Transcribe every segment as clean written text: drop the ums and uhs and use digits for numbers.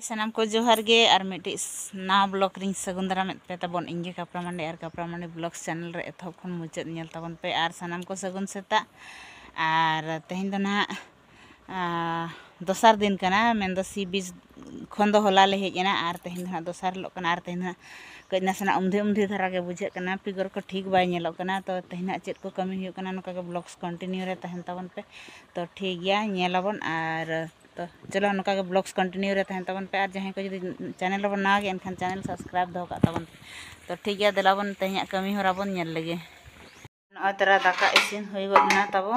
सानाम को जोहार गे और मिट्टी ना ब्लॉग रिंग सगुन दाराम पे तबन इंगे कपड़ा मंडे और कपड़ा मंडे ब्लॉग चैनल रे एथब खन मुचाद नेल तबन पे और सानाम को सगुन सेता और तेहन दो ना दोसार दिन कना मेन दो सी बीच खन दो होला ले हेजना और तेहन दो दोसार लो कना और तेहन कई नासना उमधे उमधे धारा के बुझे कना फिगर को ठीक बाय नेलो कना तो तेहन चेक को कमी हुई कना नका के ब्लॉग्स कंटिन्यू रे तहन तबन पे तो ठीक गया नेलाबन और तो चलो नका के ब्लॉग्स कंटिन्यू रे तहन तबन पे और जहां को जदी चैनल बन ना गे एनखान चैनल सब्सक्राइब दो का तबन तो ठीक गया देलाबन तेहन कमी होरा बन नेल लगे न तरा दाका इसिन होई गना तबो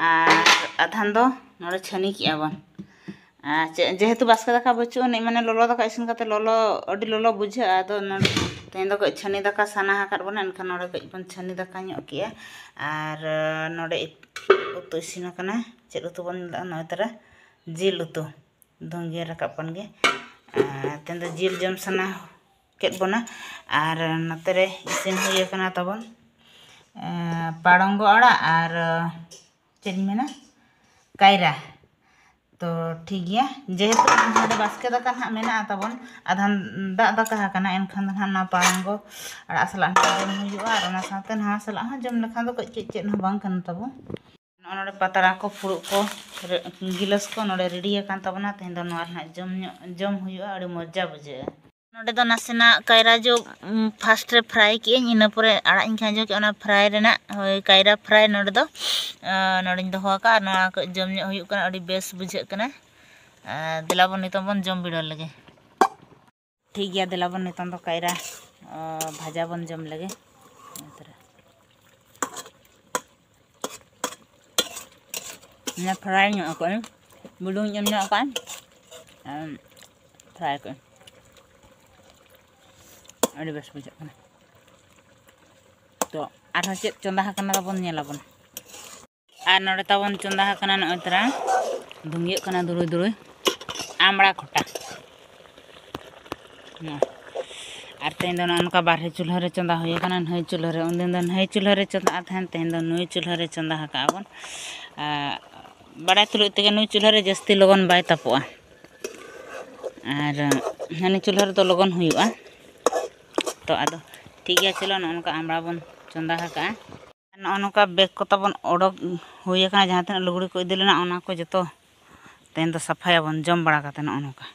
और आधान दो नोड़े छनी की आबन जेहेतु बास्का दाका बचु नहीं माने लोलो दाका इसिन काते लोलो अडी लोलो बुझे आदो नोड़े तेहन दो छनी दाका साना हाकात बन एनखान नोड़े कई छनी दाका ᱧᱚᱜ किया और नोड़े उतु इसिन कना चेद उतु बन न तरा जिल उतु धोंगे रकाब पन गे तेहन दो जिल जम साना केट बना और नतरे इसिन हुई कना तबन पाड़ंगो आड़ा और चेद मेना कायरा तो ठीक गया जेहेतु नोड़े बास्के दाका ना मेना तबन आधान दाग दाका हाकना एनखान ना पाड़ंगो आड़ा सला जम हुआ और ओना साथे ना सला जम लेखान दो कई चेद ना बांग कन तबो नोड़े पतरा को फुड़ु को गिलास को नोड़े रेडी कान तबना तेहन दो नोआ ना जम हुआ अड़ी मजा बुझे नोड़े दो नासेना कायरा जो फास्ट रे फ्राई के इना परे आड़ा इन खाजो के ओना फ्राई रेना कायरा फ्राई नोड़े दो नोड़े दो का नोआ को जम हुई कना अड़ी बेस बुझे कना दिलाबन नितम बन जम बिड़ो लगे ठीक गया दिलाबन नितम दो कायरा भाजा बन जम लगे ना फ्राई ᱧᱚᱜ ᱟᱠᱚ ᱵᱩᱞᱩᱝ ᱧᱚᱜ ᱟᱠᱚ फ्राई को अड़ी बेस बुझे तो आरो चेद चंदा हाकना तबन नेलाबन और नोड़े तबन चंदा हाकना न तरा धुंगियो कना दुरुई दुरुई आमड़ा खटा और तेहन दो नका बारहे चूल्हा रे चंदा हुई कना नई चूल्हा रे उनदिन दो नई चूल्हा रे चंदा तहन तेहन दो नई चूल्हा रे चंदा हाकाबन बड़ा तुलुई तेगे नई चूल्हा रे जस्ती लगन बाय तापोआ और हानि चूल्हा रे तो लगन हुआ तो आदो ठीक गया चलो नका आमड़ा बन चंदा हाका नका बेग को तबन ओडक हुई कना जहां तना लुगड़ी को इदी लेना ओना को जतो तेहन दो सफायाबन जम बड़ा काते नका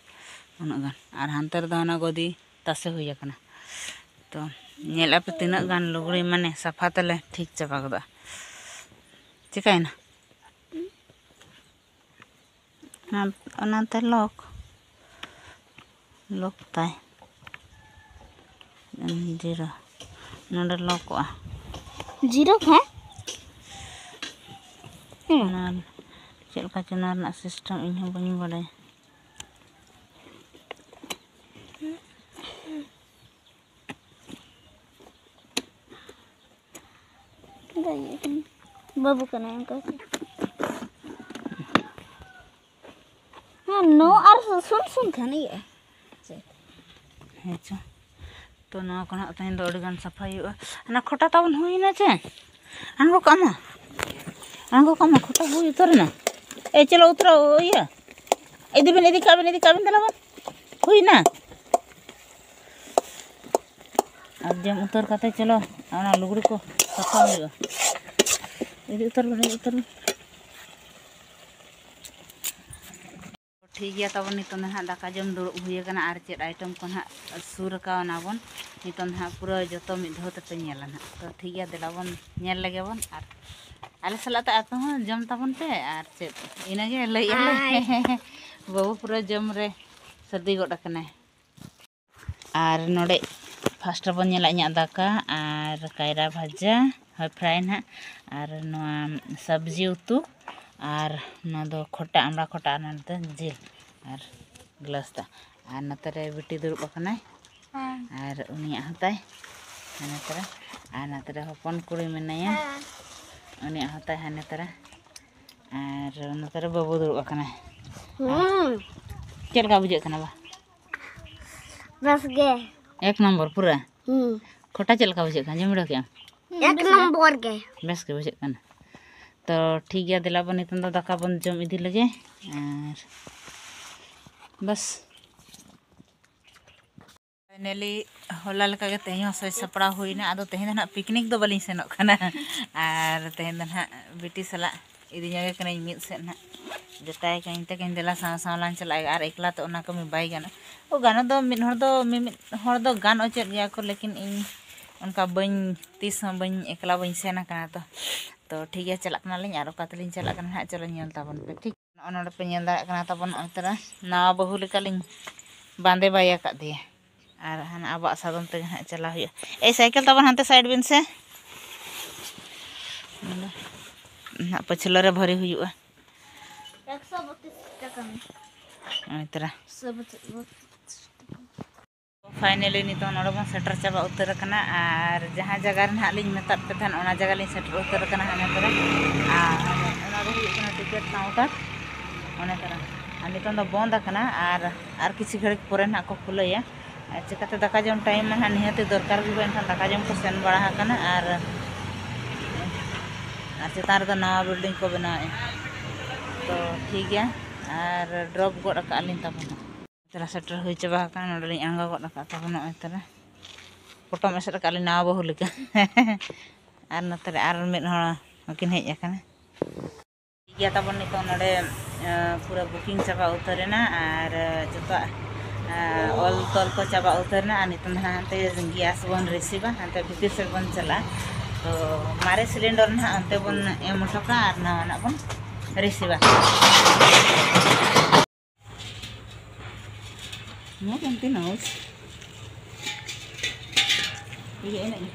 उना गान और हानते रे दो ना गोदी तासे हुई कना तो नेला पे तिना गान लुगड़ी माने सफा तले ठीक चाबा गदा चिकायना ना लॉक ताई जीरो नोडे लॉकवा जीरो है चलका चना ना सिस्टम इन बनी बड़े बाबू कना हाँ नो और सुन खानी है हेचो तो ना कना तहन दो अड़गान सफा हुआ ना खोटा तबन हुई ना चे आंगो कमा खोटा हुई उतर ना ए चलो उतरो ये इदी काबिन दलाबन हुई ना अब जम उतर काते चलो आना लुगड़ी को सफा हुआ इदी उतर ठीक गया तब नितन ना दाका जम दुड़ुब हुई कना और चेद आइटम को ना सुर कावना बन नितन ना पूरा जतो मिद धो तपे नेला ना तो ठीक गया देलाबन नेल लगे बन और आले सलाते आतो हो जम तबन पे और चेद इनागे लई बाबू पूरा जम रे सर्दी गड कना और नोडे फास्ट बन नेला इना दाका और कायरा भाजा है फ्राई ना और नोआ सब्जी उतु और ना दो खोटा आमड़ा खोटा नते जिल और ग्लास दा और नतरे बिटी दुरुब कनाय और उनिया हताय नतरे और नतरे हपन कुड़ी मेनाया उनिया हताय नतरे और नतरे बाबू दुरुब कनाय चल का बुझे कना बा बस गे एक नंबर पूरा खोटा चल का बुझे कना जमड़ा के एक नंबर के बस के बुझे कना तो ठीक गया दिलाबन नितन दो दाका बन जम इदी लगे और बस फाइनली होला लेका के तेहन सज सपड़ा हुईना आदो तेहन ना पिकनिक दो बलिंग सेनोक खाना आर तेहन ना बिटी सला इदी जगे कने मिद से ना जताय कहीं ते कहीं देला साव साव लान चला आर एकला तो ओना कमी बाई गाना ओ गाना दो मिद हर दो गान ओचेत गया को लेकिन इन उनका बन तीस बन एकला बन सेना कना तो ठीक है चला कना लिंग आर ओका तलिंग चला कना हा चलो नेल ताबन पे ठीक ओनोडे पे नेल दा कना ताबन ओतरा नावा बहु लेका लिंग बांदे बाया का दिया और हाँ अब साधन ते चला हुआ ए साइकिल तबन हानते साइड बिन से ना पछलो रे भरी हुआ 132 टाका में इतरा सब फाइनली नितो नोडे बन सेटर चाबा उतर कना और जहां जगह रे हालिंग मेता पे थान ओना जगह लिंग सेटर उतर कना हाने तरा ओना दो हुई कना टिकट काउंटर ओने तरा आ नितो दो बंद कना और किछि घड़ी परे ना को खुलैया चिकाते दाका जम टाइम में निहते दरकार भी एनखान दाका जम को सेन बड़ा कना और चेतान रे नवा बिल्डिंग को बनाए तो ठीक है और ड्रॉप गोड का लिन तबन तरा सेटर हुई चबा कना नोडे आंगा गोड का तबन तरा फोटो में सेट का नवा बहु लेका और नतरे और मिद हड़ किन हेज अकना ठीक है तबन नितो नोडे पूरा बुकिंग चबा उतरेना और जतो ऑल तल को चाबा उतरना और नितो हानते गैस बन रिसीवा हानते भितर से बन चला तो मारे सिलेंडर ना अंते बन एम उठोका और ना बन रिसीवा नो कंती नोस ये नहीं